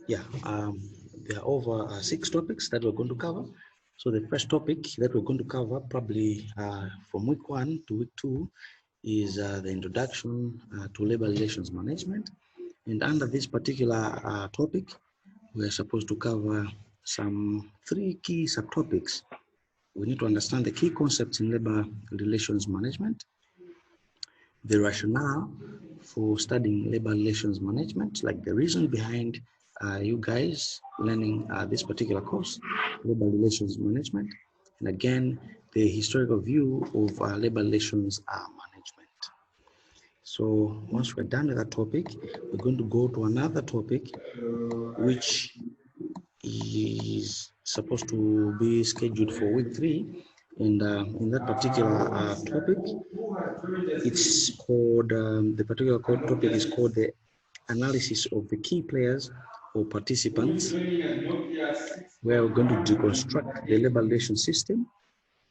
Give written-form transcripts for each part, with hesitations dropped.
Yeah, there are over 6 topics that we're going to cover. So the first topic that we're going to cover probably from week 1 to week 2 is the introduction to labor relations management. And under this particular topic, we're supposed to cover some 3 key subtopics. We need to understand the key concepts in labor relations management, the rationale for studying labor relations management, like the reason behind you guys learning this particular course, labor relations management, and again, the historical view of labor relations management. So once we're done with that topic, we're going to go to another topic, which is supposed to be scheduled for week 3. And in that particular topic, it's called, the particular topic is called the analysis of the key players or participants, where we're going to deconstruct the labor relations system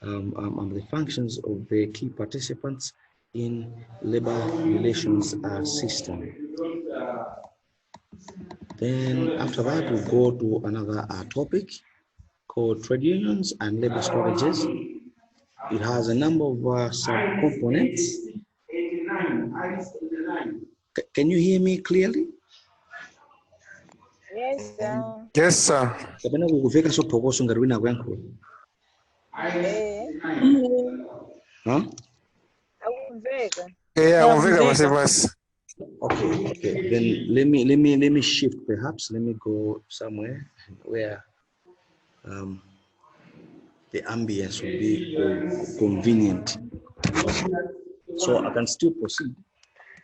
and the functions of the key participants in labor relations system. Then after that, we'll go to another topic called trade unions and labor strategies. It has a number of sub-components. Can you hear me clearly? Yes, sir. Yes, sir. Huh? Okay. Then let me shift. Perhaps let me go somewhere where the ambience will be convenient. So I can still proceed.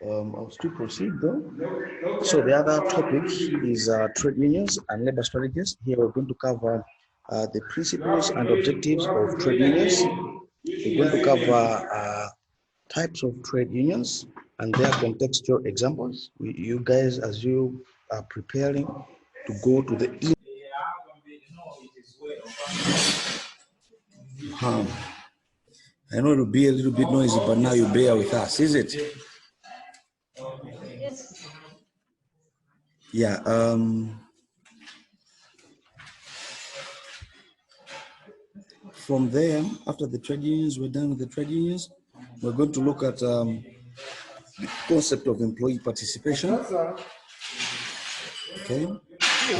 I'll still proceed though. So the other topic is trade unions and labor strategies. Here we're going to cover the principles and objectives of trade unions. We're going to cover types of trade unions and their contextual examples. You guys, as you are preparing to go to the I know it'll be a little bit noisy, but now you bear with us, is it? Yes. Yeah. From there, after the trade unions, we're done with the trade unions. We're going to look at the concept of employee participation. Okay.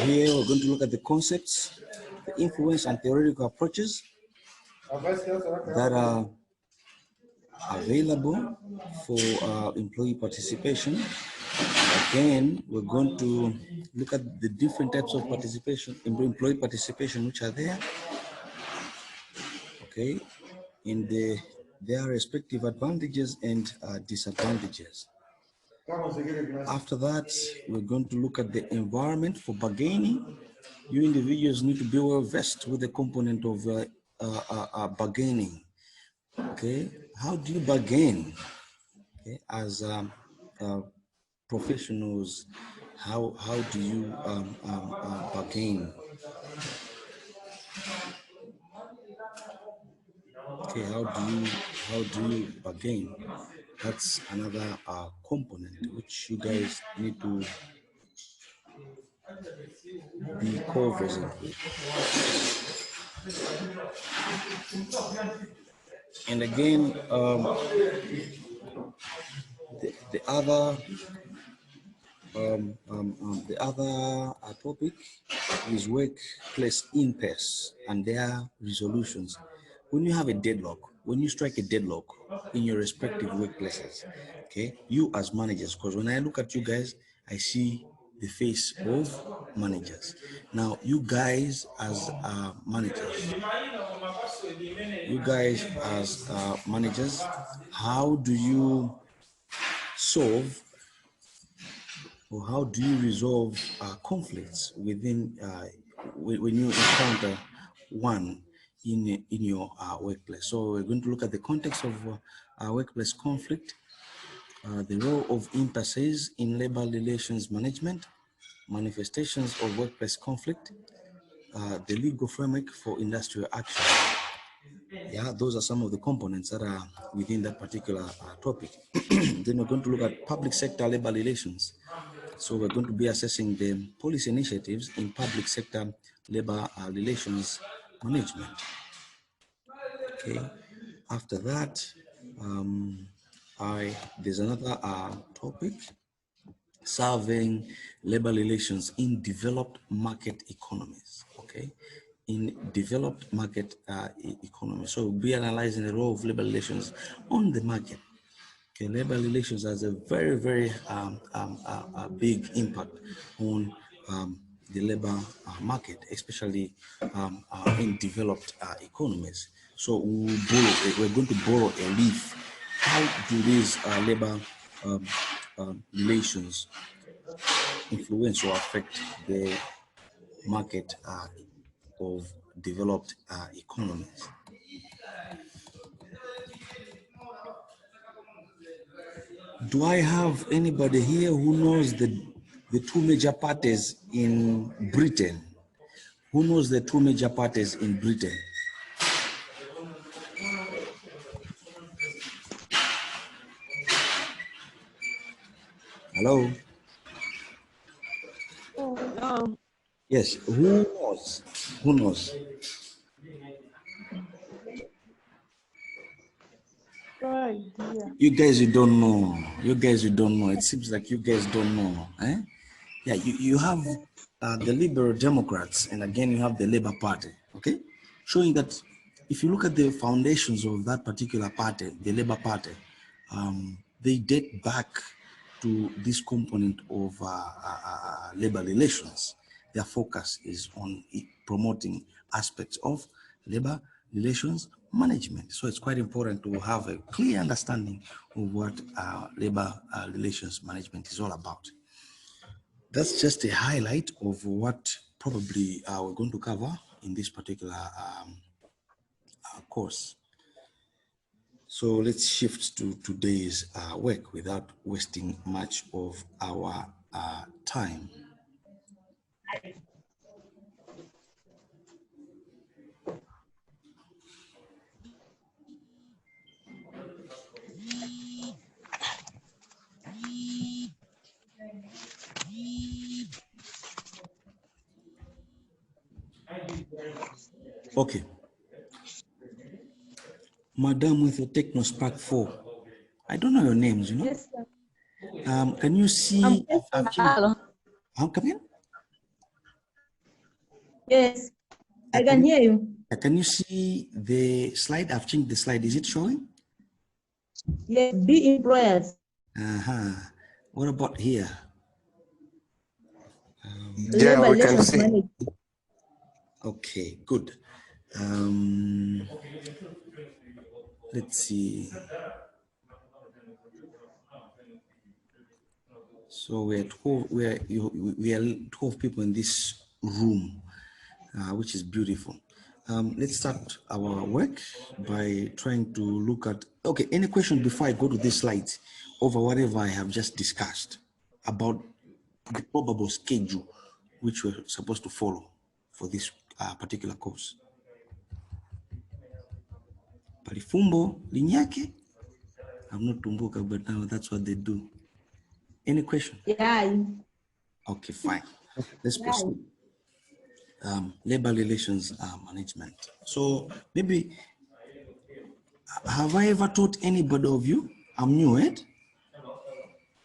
Here we're going to look at the concepts, the influence and theoretical approaches that are available for employee participation. Again, we're going to look at the different types of participation, employee participation, which are there. Okay, in their respective advantages and disadvantages. After that, we're going to look at the environment for bargaining. You individuals need to be well versed with the component of bargaining. Okay, how do you bargain? Okay, as professionals, how do you bargain? Okay, how do you bargain? That's another component which you guys need to be conversant with. And again, the other topic is workplace impasse and their resolutions. When you have a deadlock, when you strike a deadlock in your respective workplaces, okay, you as managers, because when I look at you guys, I see the face of managers. Now, you guys as managers, how do you solve or how do you resolve conflicts within when you encounter one in your workplace? So we're going to look at the context of workplace conflict, the role of impasses in labor relations management, manifestations of workplace conflict, the legal framework for industrial action. Yeah, those are some of the components that are within that particular topic. Then we're going to look at public sector labor relations, So we're going to be assessing the policy initiatives in public sector labor relations management. Okay. After that, there's another topic, serving labor relations in developed market economies. Okay, in developed market economies. So we'll be analyzing the role of labor relations on the market. Okay, labor relations has a very, very big impact on the labor market, especially in developed economies. So we're going to borrow a leaf. How do these labor relations influence or affect the market of developed economies? Do I have anybody here who knows the two major parties in Britain? Who knows the two major parties in Britain? Hello? No. Yes, who knows? Who knows? You guys, you don't know. You guys, you don't know. It seems like you guys don't know. Eh? Yeah, you have the Liberal Democrats, and again, you have the Labour Party, okay? Showing that if you look at the foundations of that particular party, the Labour Party, they date back to this component of labor relations. Their focus is on promoting aspects of labor relations management. So it's quite important to have a clear understanding of what labor relations management is all about. That's just a highlight of what probably we're going to cover in this particular course. So let's shift to today's work without wasting much of our time. Okay. Madam with the TechnoSpark 4. I don't know your names, you know? Yes, sir. Can you see? Hello. Come in? Yes, I can hear you. Can you see the slide? I've changed the slide. Is it showing? Yes, be employers. What about here? Yeah, we can see. Okay, good. Let's see. So we are 12 people in this room, which is beautiful. Let's start our work by trying to look at, okay, any question before I go to this slide over whatever I have just discussed about the probable schedule which we're supposed to follow for this particular course. Palifumbo, linyake, I'm not Tumbuka, but now that's what they do. Any question? Yeah. Okay, fine. Let's proceed. Labor relations management. So maybe, have I ever taught anybody of you? I'm new, right?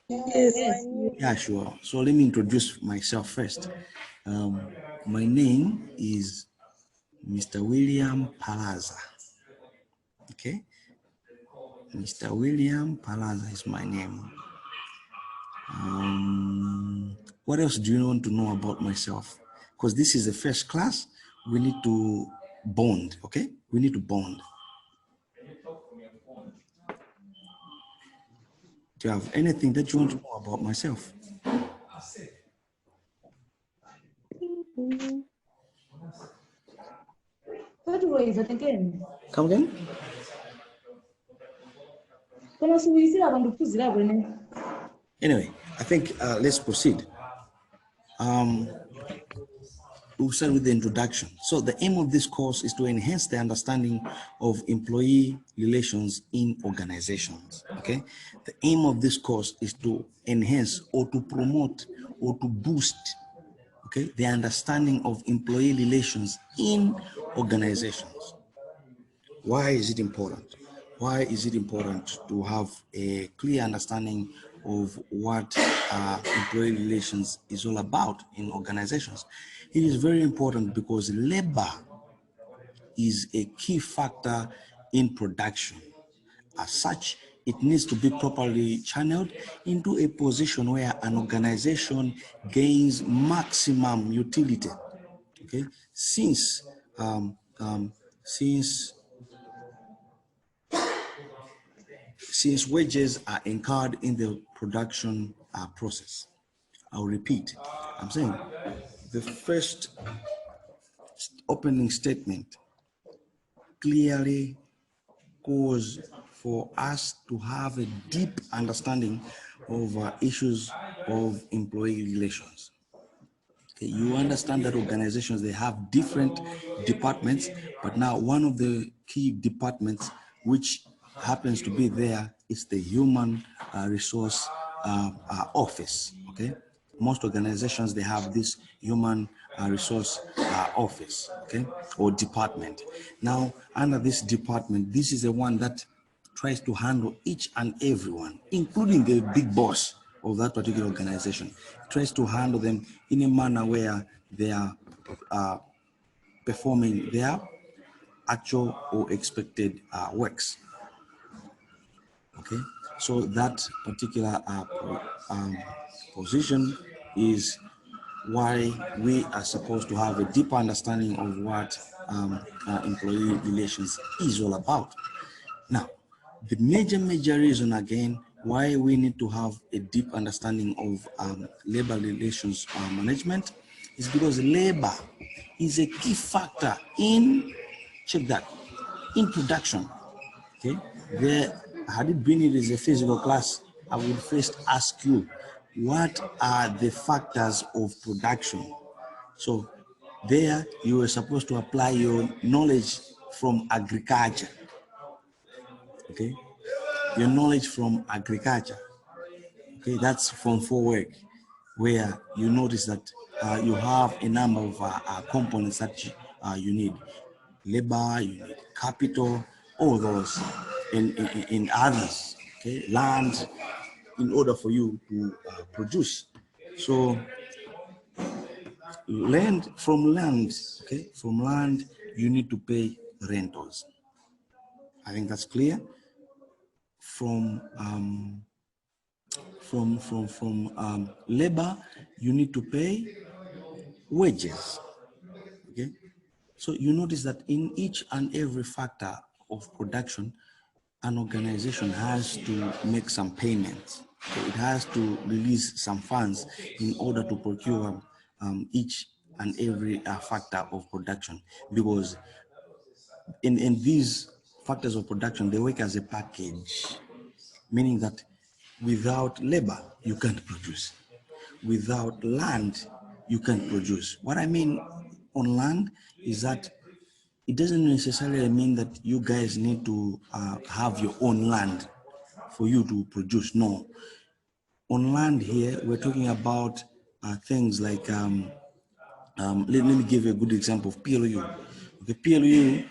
Yes. Yeah, sure. So let me introduce myself first. My name is Mr. William Palaza. Okay? Mr. William Palaza is my name. What else do you want to know about myself? Because this is the first class, we need to bond, okay? We need to bond. Do you have anything that you want to know about myself? Come again? Anyway, I think let's proceed. we'll start with the introduction. So the aim of this course is to enhance the understanding of employee relations in organizations, okay? The aim of this course is to enhance or to promote or to boost, okay, the understanding of employee relations in organizations. Why is it important? Why is it important to have a clear understanding of what employee relations is all about in organizations? It is very important because labor is a key factor in production. As such, it needs to be properly channeled into a position where an organization gains maximum utility. Okay, since wages are incurred in the production process. I'll repeat. I'm saying the first opening statement clearly calls for us to have a deep understanding of issues of employee relations. Okay, you understand that organizations, they have different departments, but now one of the key departments which happens to be there is the human resource office. Okay, most organizations, they have this human resource office, okay, or department. Now under this department, this is the one that tries to handle each and everyone, including the big boss of that particular organization, tries to handle them in a manner where they are performing their actual or expected works. Okay, so that particular position is why we are supposed to have a deeper understanding of what employee relations is all about. Now, the major reason again why we need to have a deep understanding of labor relations management is because labor is a key factor in, check that, in production. Okay, had it been it is a physical class, I would first ask you, what are the factors of production? So there you were supposed to apply your knowledge from agriculture. Okay, your knowledge from agriculture. Okay, that's from 4 work, where you notice that you have a number of components that you need. Labor, you need capital, all those, and others, okay, land, in order for you to produce. So from land, you need to pay rentals. I think that's clear. From labor, you need to pay wages. Okay, so you notice that in each and every factor of production, an organization has to make some payments. So it has to release some funds in order to procure each and every factor of production, because in these factors of production, they work as a package, meaning that without labor, you can't produce. Without land, you can't produce. What I mean on land is that it doesn't necessarily mean that you guys need to have your own land for you to produce. No. On land here, we're talking about things like, let me give you a good example of PLU. The PLU,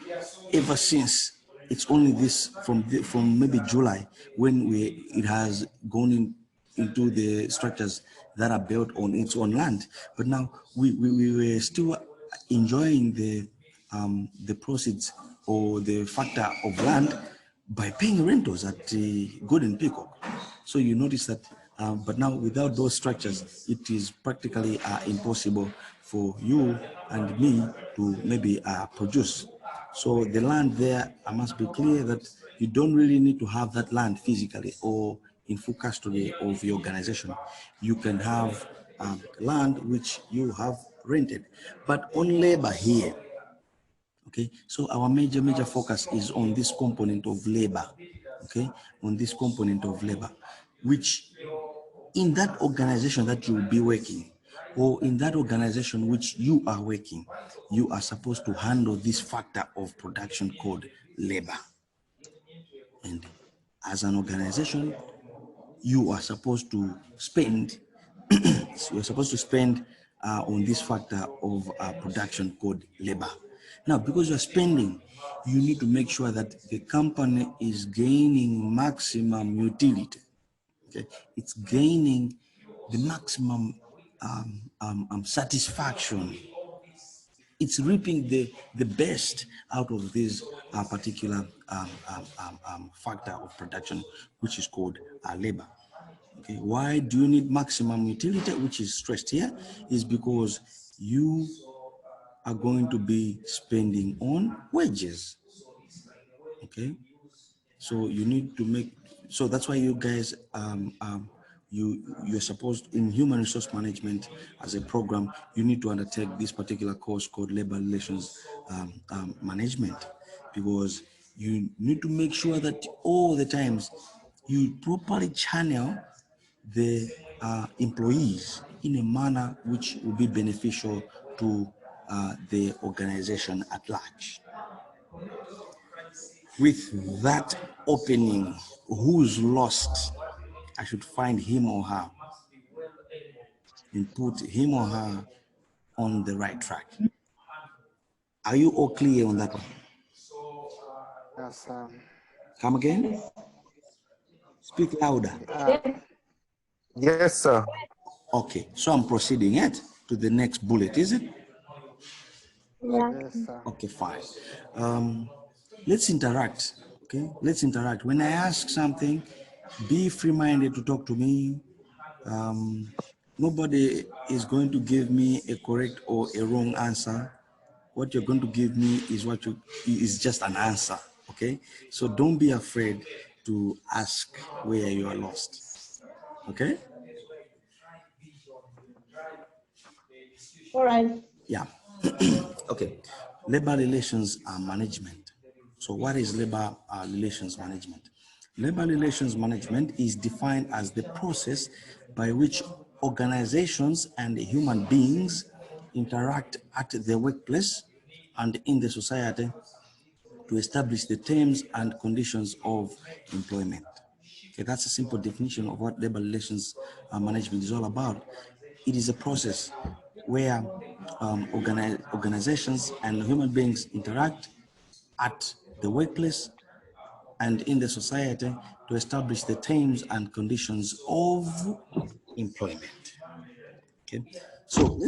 ever since, it's only this from maybe July when it has gone into the structures that are built on its own land. But now we were still enjoying the proceeds or the factor of land by paying rentals at the Golden Peacock. So you notice that, but now without those structures, it is practically impossible for you and me to maybe produce. So the land there, I must be clear that you don't really need to have that land physically or in full custody of your organization. You can have land which you have rented. But on labor here, okay, so our major focus is on this component of labor, okay, on this component of labor, which in that organization that you will be working, or in that organization which you are working, you are supposed to handle this factor of production called labor. And as an organization, you are supposed to spend, you're supposed to spend on this factor of production called labor. Now, because you're spending, you need to make sure that the company is gaining maximum utility. Okay, it's gaining the maximum satisfaction. It's reaping the best out of this particular factor of production, which is called labor. Okay, why do you need maximum utility, which is stressed here, is because you are going to be spending on wages. Okay, so you need to make, so that's why you guys you're supposed, in human resource management as a program, you need to undertake this particular course called labor relations management, because you need to make sure that all the times you properly channel the employees in a manner which will be beneficial to the organization at large. With that opening, who's lost? I should find him or her and put him or her on the right track. Are you all clear on that one? Yes, Come again? Speak louder. yes, sir. Okay, so I'm proceeding yet to the next bullet, is it? Yes, sir. Okay, fine. Let's interact, okay? Let's interact. When I ask something, be free-minded to talk to me. Nobody is going to give me a correct or a wrong answer. What you're going to give me is is just an answer, okay? So don't be afraid to ask where you are lost, okay? All right. Yeah. Okay. Labor relations management. So what is labor relations management? Labor relations management is defined as the process by which organizations and human beings interact at the workplace and in the society to establish the terms and conditions of employment. Okay, that's a simple definition of what labor relations management is all about. It is a process where organizations and human beings interact at the workplace and in the society to establish the terms and conditions of employment. Okay, so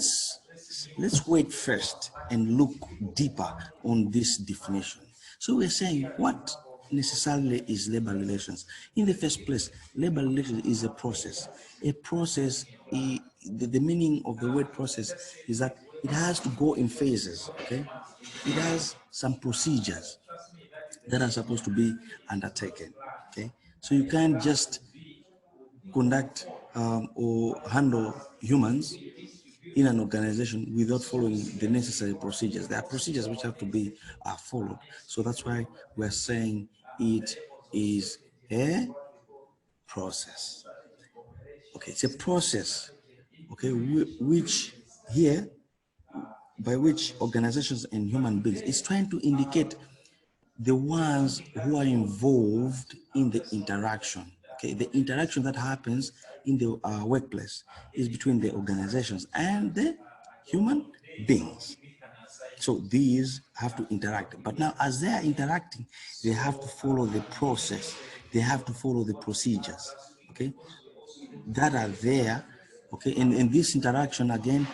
let's wait first and look deeper on this definition. So we're saying, what necessarily is labor relations? In the first place, labor relations is a process. A process, the meaning of the word process is that it has to go in phases, okay? It has some procedures that are supposed to be undertaken, okay? So you can't just conduct or handle humans in an organization without following the necessary procedures. There are procedures which have to be followed. So that's why we're saying it is a process. Okay, it's a process, okay, which here, by which organizations and human beings is trying to indicate the ones who are involved in the interaction. Okay, the interaction that happens in the workplace is between the organizations and the human beings. So these have to interact. But now, as they are interacting, they have to follow the process. They have to follow the procedures, okay, that are there. Okay, and in this interaction, again,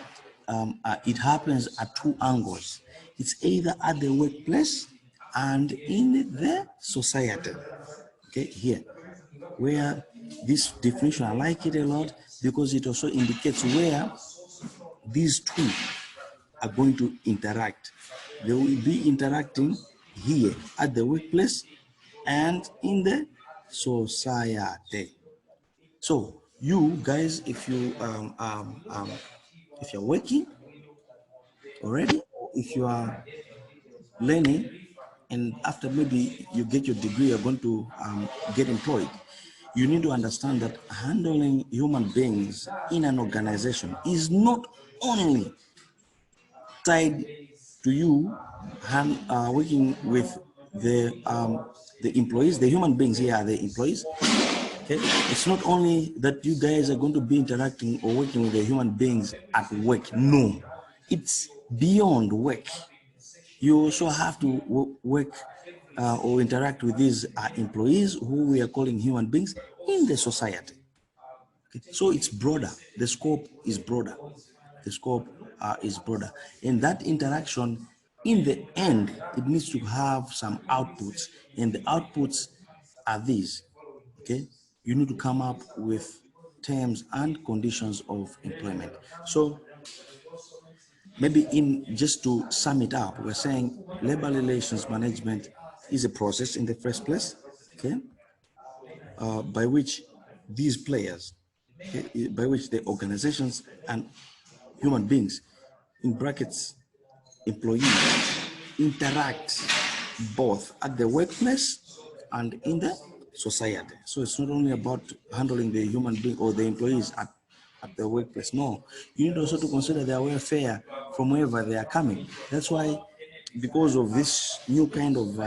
it happens at two angles. It's either at the workplace and in the society. Okay, here, where this definition, I like it a lot because it also indicates where these two are going to interact. They will be interacting here at the workplace and in the society. So you guys, if you're working already, if you are learning, and after maybe you get your degree, you're going to get employed, you need to understand that handling human beings in an organization is not only tied to you working with the employees. The human beings here are the employees. Okay, it's not only that you guys are going to be interacting or working with the human beings at work. No, it's beyond work. You also have to work or interact with these employees who we are calling human beings in the society. Okay. So it's broader. The scope is broader. The scope is broader. And that interaction, in the end, it needs to have some outputs. And the outputs are these. Okay. You need to come up with terms and conditions of employment. So maybe just to sum it up, we're saying labor relations management is a process in the first place, okay, by which these players, okay, by which the organizations and human beings, in brackets, employees, interact both at the workplace and in the society. So it's not only about handling the human being or the employees at the workplace. No, you need also to consider their welfare from wherever they are coming. That's why, because of this new kind of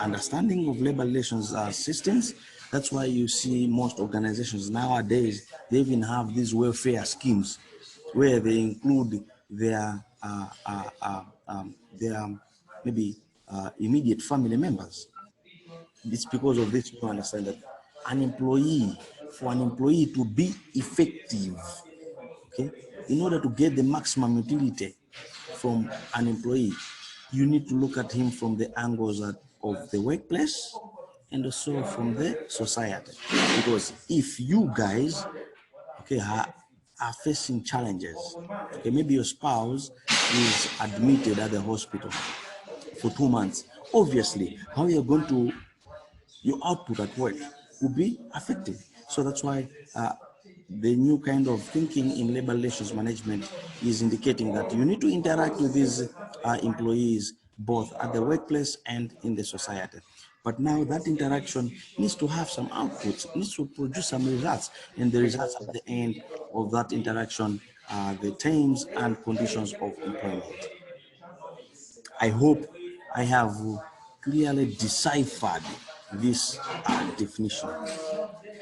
understanding of labor relations systems, that's why you see most organizations nowadays, they even have these welfare schemes where they include their maybe immediate family members. It's because of this you understand that for an employee to be effective, okay, in order to get the maximum utility from an employee, you need to look at him from the angles of the workplace and also from the society. Because if you guys, okay, are facing challenges, okay, maybe your spouse is admitted at the hospital for 2 months, obviously, how you're going to, your output at work will be affected. So that's why the new kind of thinking in labor relations management is indicating that you need to interact with these employees both at the workplace and in the society. But now that interaction needs to have some outputs, needs to produce some results, and the results at the end of that interaction are the terms and conditions of employment. I hope I have clearly deciphered this definition.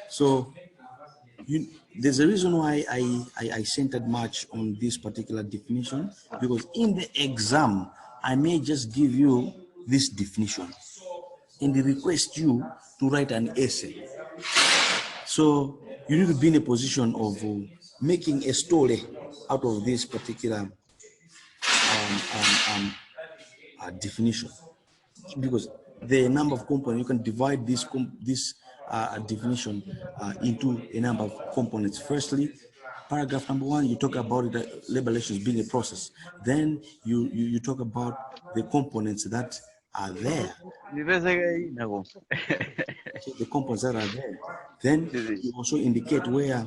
So there's a reason why I centered much on this particular definition, because in the exam, I may just give you this definition and request you to write an essay. So you need to be in a position of making a story out of this particular definition, because the number of components, you can divide this definition into a number of components. Firstly, paragraph number 1, you talk about it, labor relations being a process. Then you talk about the components that are there. The components that are there. Then you also indicate where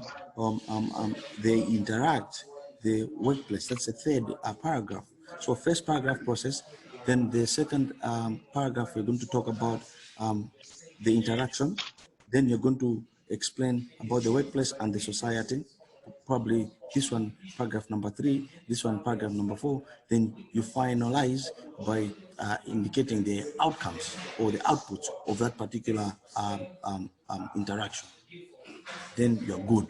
they interact, the workplace. That's the third paragraph. So first paragraph process. Then the second paragraph, we're going to talk about the interaction. Then you're going to explain about the workplace and the society. Probably this one, paragraph number 3, this one, paragraph number 4. Then you finalize by indicating the outcomes or the outputs of that particular interaction. Then you're good.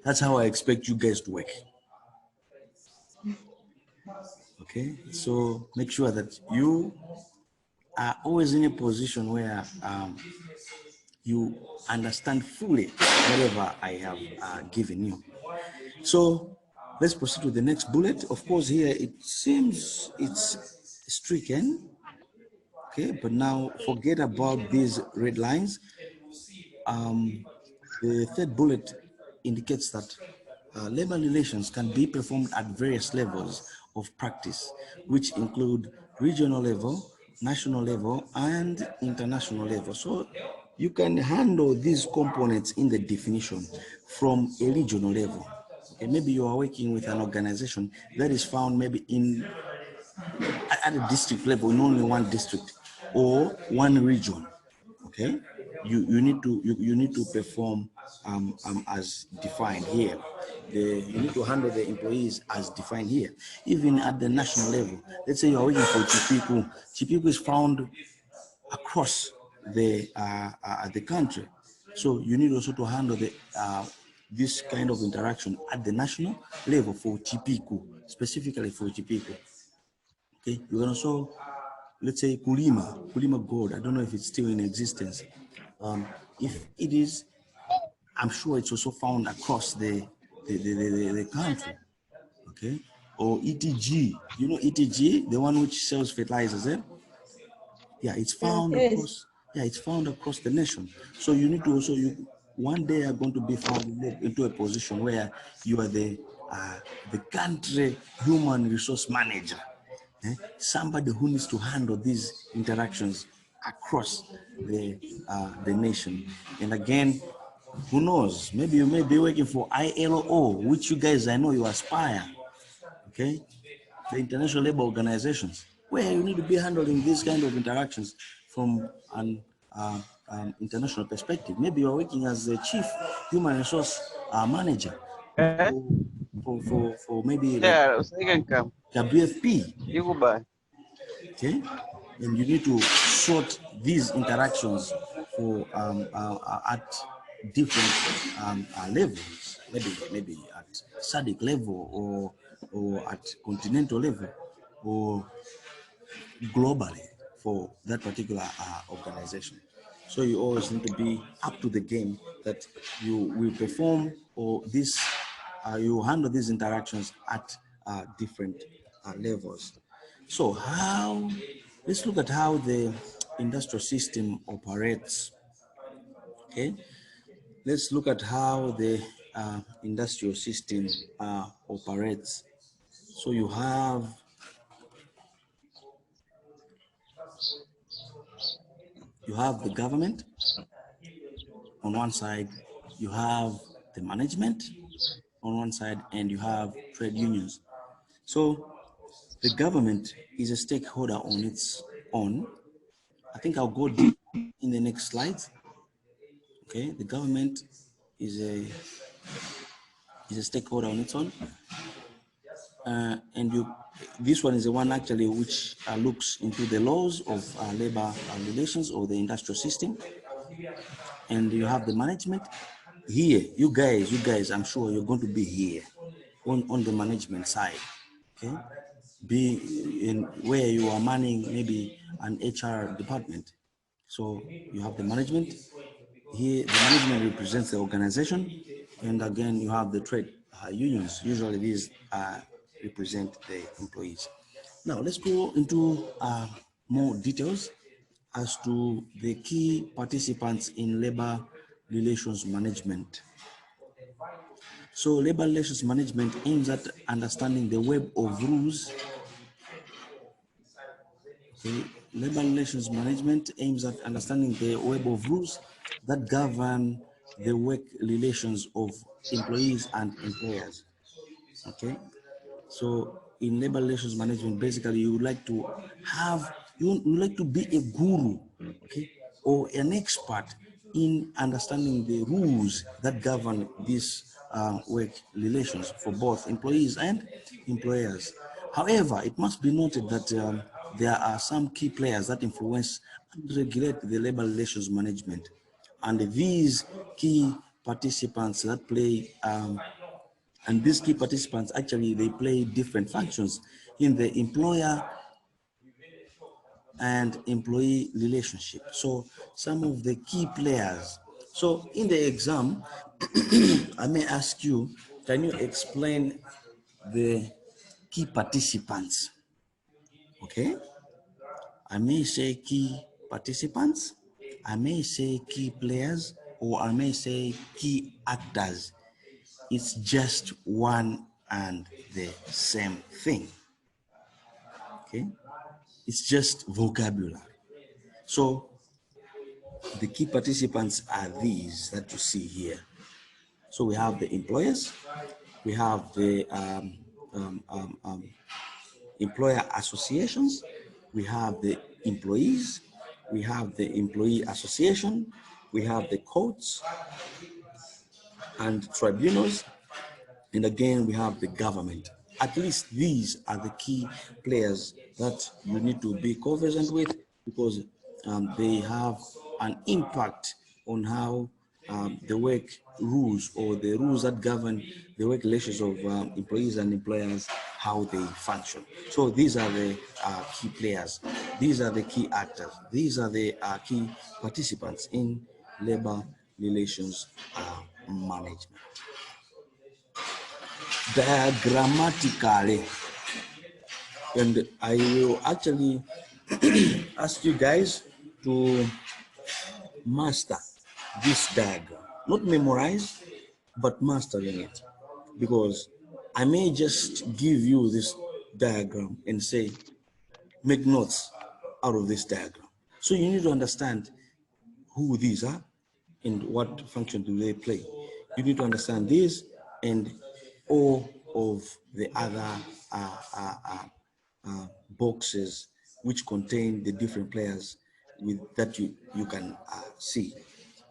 That's how I expect you guys to work. Okay, so make sure that you are always in a position where you understand fully whatever I have given you. So let's proceed to the next bullet. Of course, here it seems it's stricken. Okay, but now forget about these red lines. The third bullet indicates that labor relations can be performed at various levels of practice, which include regional level, national level, and international level. So you can handle these components in the definition from a regional level. Okay, maybe you are working with an organization that is found maybe at a district level, in only one district or one region. Okay, you need to perform as defined here. You need to handle the employees as defined here. Even at the national level, let's say you are working for Chipiku. Chipiku is found across the country, so you need also to handle the this kind of interaction at the national level for Chipiku, specifically for Chipiku. Okay, you can also, let's say Kulima Gold. I don't know if it's still in existence. If it is, I'm sure it's also found across the country. Okay, or ETG. You know ETG, the one which sells fertilizers, eh? Yeah, it's found Yes. across. Yeah, it's found across the nation. So you need to also, one day are going to be found into a position where you are the country human resource manager, somebody who needs to handle these interactions across the nation. And again, who knows? Maybe you may be working for ILO, which you guys, I know you aspire. Okay, the International Labour Organizations, where you need to be handling these kind of interactions from an international perspective. Maybe you're working as the chief human resource manager for maybe like WFP. Okay, and you need to sort these interactions for at different levels, maybe at SADC level or at continental level or globally for that particular organization. So you always need to be up to the game that you will perform or this you handle these interactions at different levels. So let's look at how the industrial system operates. Okay, let's look at how the industrial system operates. So you have the government on one side, you have the management on one side, and you have trade unions. So the government is a stakeholder on its own. I think I'll go deep in the next slides. Okay, the government is a stakeholder on its own, and this one is the one actually which looks into the laws of labor relations or the industrial system, and you have the management. Here, you guys, I'm sure you're going to be here on the management side. Okay, be in where you are manning maybe an HR department. So you have the management here. The management represents the organization, and again you have the trade unions. Usually these represent the employees. Now let's go into more details as to the key participants in labor relations management. So labor relations management aims at understanding the web of rules. Okay. Labor relations management aims at understanding the web of rules that govern the work relations of employees and employers. Okay. So in labor relations management, basically you would like to have, you would like to be a guru, okay, or an expert in understanding the rules that govern these work relations for both employees and employers. However, it must be noted that there are some key players that influence and regulate the labor relations management. And these key participants that play and these key participants actually they play different functions in the employer and employee relationship. So some of the key players. So in the exam, I may ask you, can you explain the key participants? Okay. I may say key participants, I may say key players, or I may say key actors. It's just one and the same thing. Okay, it's just vocabulary. So the key participants are these that you see here. So we have the employers, we have the employer associations, we have the employees, we have the employee association, we have the courts and tribunals, and again, we have the government. At least these are the key players that you need to be conversant with, because they have an impact on how the work rules, or the rules that govern the work relations of employees and employers, how they function. So these are the key players. These are the key actors. These are the key participants in labor relations management. Diagrammatically, and I will actually ask you guys to master this diagram, not memorize, but mastering it, because I may just give you this diagram and say, make notes out of this diagram. So you need to understand who these are and what function do they play. You need to understand this and all of the other boxes which contain the different players with that you can see.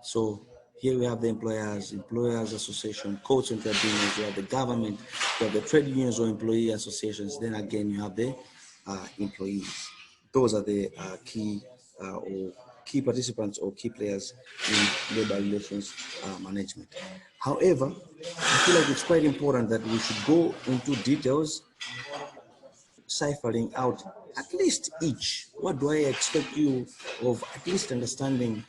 So here we have the employers association, courts and tribunals, you have the government, you have the trade unions or employee associations, then again you have the employees. Those are the key or key participants or key players in labor relations management. However, I feel like it's quite important that we should go into details, ciphering out at least each. What do I expect you of at least understanding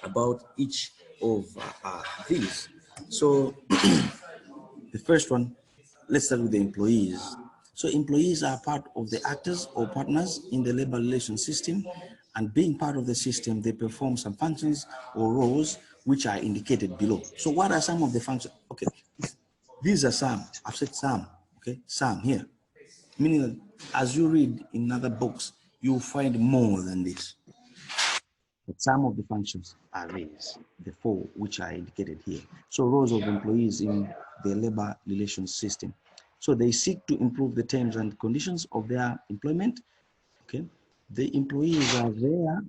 about each of these? So the first one, let's start with the employees. So employees are part of the actors or partners in the labor relations system, and being part of the system, they perform some functions or roles which are indicated below. So what are some of the functions? Okay, these are some. I've said some. Okay, some here. Meaning that as you read in other books, you'll find more than this. But some of the functions are these, the four which are indicated here. So roles of employees in the labor relations system. So they seek to improve the terms and conditions of their employment. Okay, the employees are there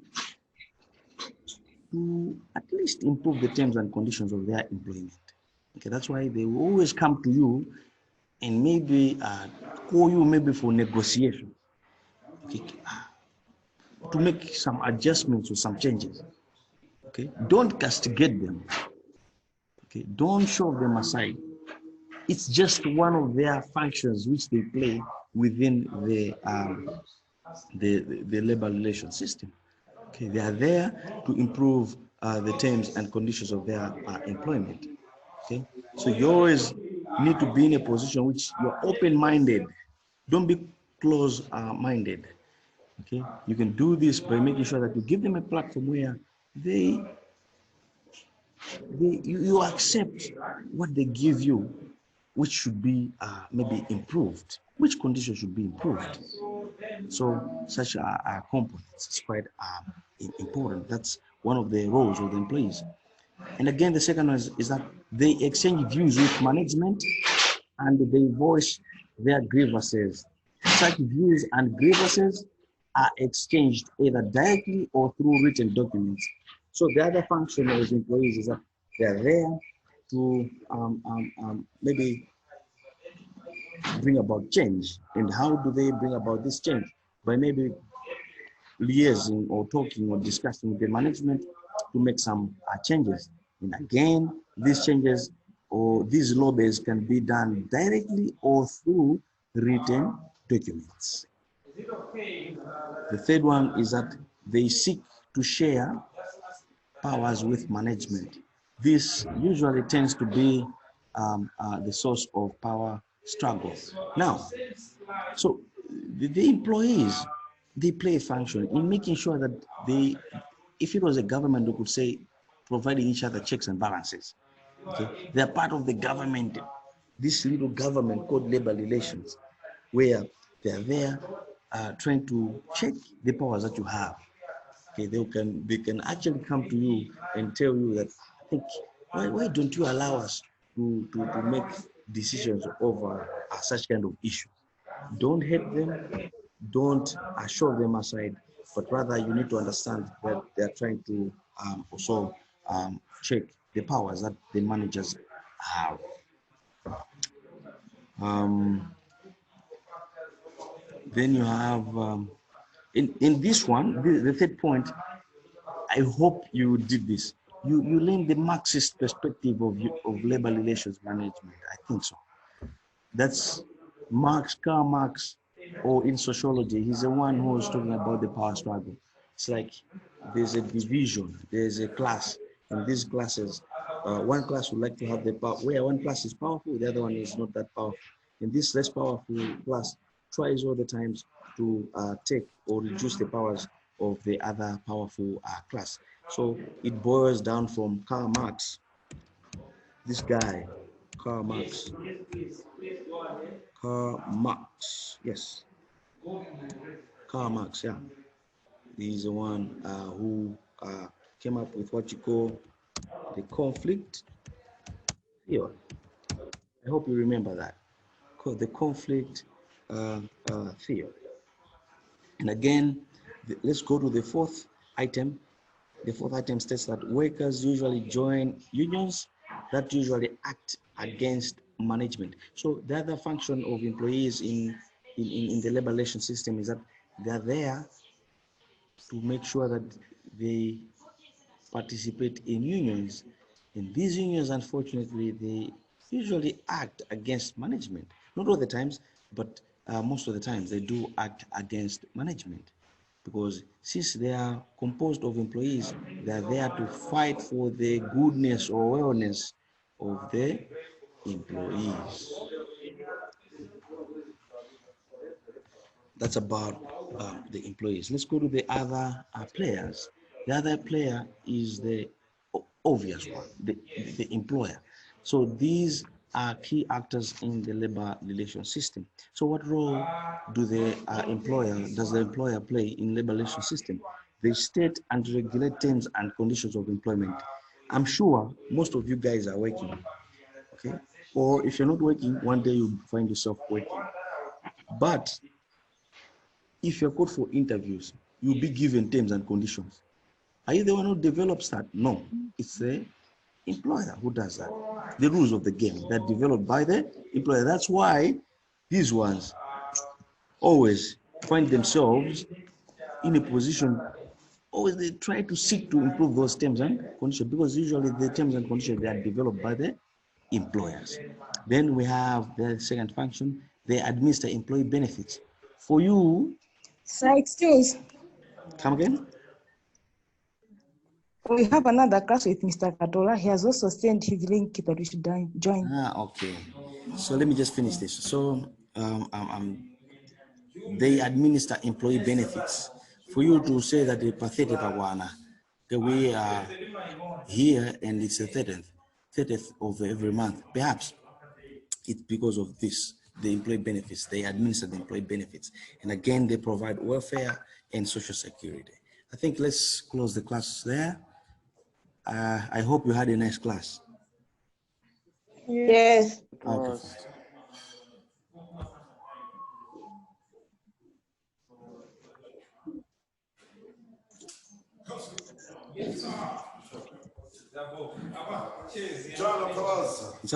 to at least improve the terms and conditions of their employment. Okay, that's why they will always come to you and maybe call you maybe for negotiation. Okay, to make some adjustments or some changes. Okay, don't castigate them. Okay, don't shove them aside. It's just one of their functions which they play within the labor relations system. Okay, they are there to improve the terms and conditions of their employment. Okay, so you always need to be in a position which you're open-minded. Don't be close-minded. Okay, you can do this by making sure that you give them a platform where you accept what they give you, which should be maybe improved, which conditions should be improved. So such components is quite important. That's one of the roles of the employees. And again, the second one is that they exchange views with management and they voice their grievances. Such views and grievances are exchanged either directly or through written documents. So the other function of employees is that they're there to maybe bring about change. And how do they bring about this change? By maybe liaising or talking or discussing with the management to make some changes. And again, these changes or these lobbies can be done directly or through written documents. The third one is that they seek to share powers with management. This usually tends to be the source of power struggles. Now, so the employees, they play a function in making sure that they, if it was a government, we could say providing each other checks and balances. Okay, they're part of the government, this little government called labor relations, where they're there trying to check the powers that you have. Okay, they can actually come to you and tell you that, I think, why don't you allow us to make decisions over such kind of issue? Don't hate them, don't shove them aside, but rather you need to understand that they're trying to also check the powers that the managers have. Then you have in this one, the third point. I hope you did this. You learn the Marxist perspective of labor relations management. I think so. That's Karl Marx, or in sociology, he's the one who was talking about the power struggle. It's like there's a division, there's a class, and these classes, one class would like to have the power, where one class is powerful, the other one is not that powerful. And this less powerful class tries all the times to take or reduce the powers of the other powerful class. So it boils down from Karl Marx, this guy, Karl Marx. Karl Marx, yes. Karl Marx, yeah. He's the one who came up with what you call the conflict theory. I hope you remember that. Called the conflict theory. And again, let's go to the fourth item. The fourth item states that workers usually join unions that usually act against management. So the other function of employees in the labor relations system is that they're there to make sure that they participate in unions. And these unions, unfortunately, they usually act against management. Not all the times, but most of the times they do act against management, because since they are composed of employees, they are there to fight for the goodness or wellness of the employees. That's about the employees. Let's go to the other players. The other player is the obvious one, the employer. So these are key actors in the labor relations system. So what role do does the employer play in labor relations system? They state and regulate terms and conditions of employment. I'm sure most of you guys are working, okay? Or if you're not working, one day you'll find yourself working. But if you're called for interviews, you'll be given terms and conditions. Are you the one who develops that? No, it's the employer who does that. The rules of the game that are developed by the employer. That's why these ones always find themselves in a position, always they try to seek to improve those terms and conditions, because usually the terms and conditions, they are developed by the employers. Then we have the second function, they administer employee benefits. For you, Sir, excuse. come again? We have another class with Mr. Katola. He has also sent his link that we should join. Okay. So let me just finish this. So they administer employee benefits. For you to say that the pathetic one, we are here and it's the 30th of every month, perhaps it's because of this, the employee benefits. They administer the employee benefits. And again, they provide welfare and social security. I think let's close the class there. I hope you had a nice class. Yes. Okay. It's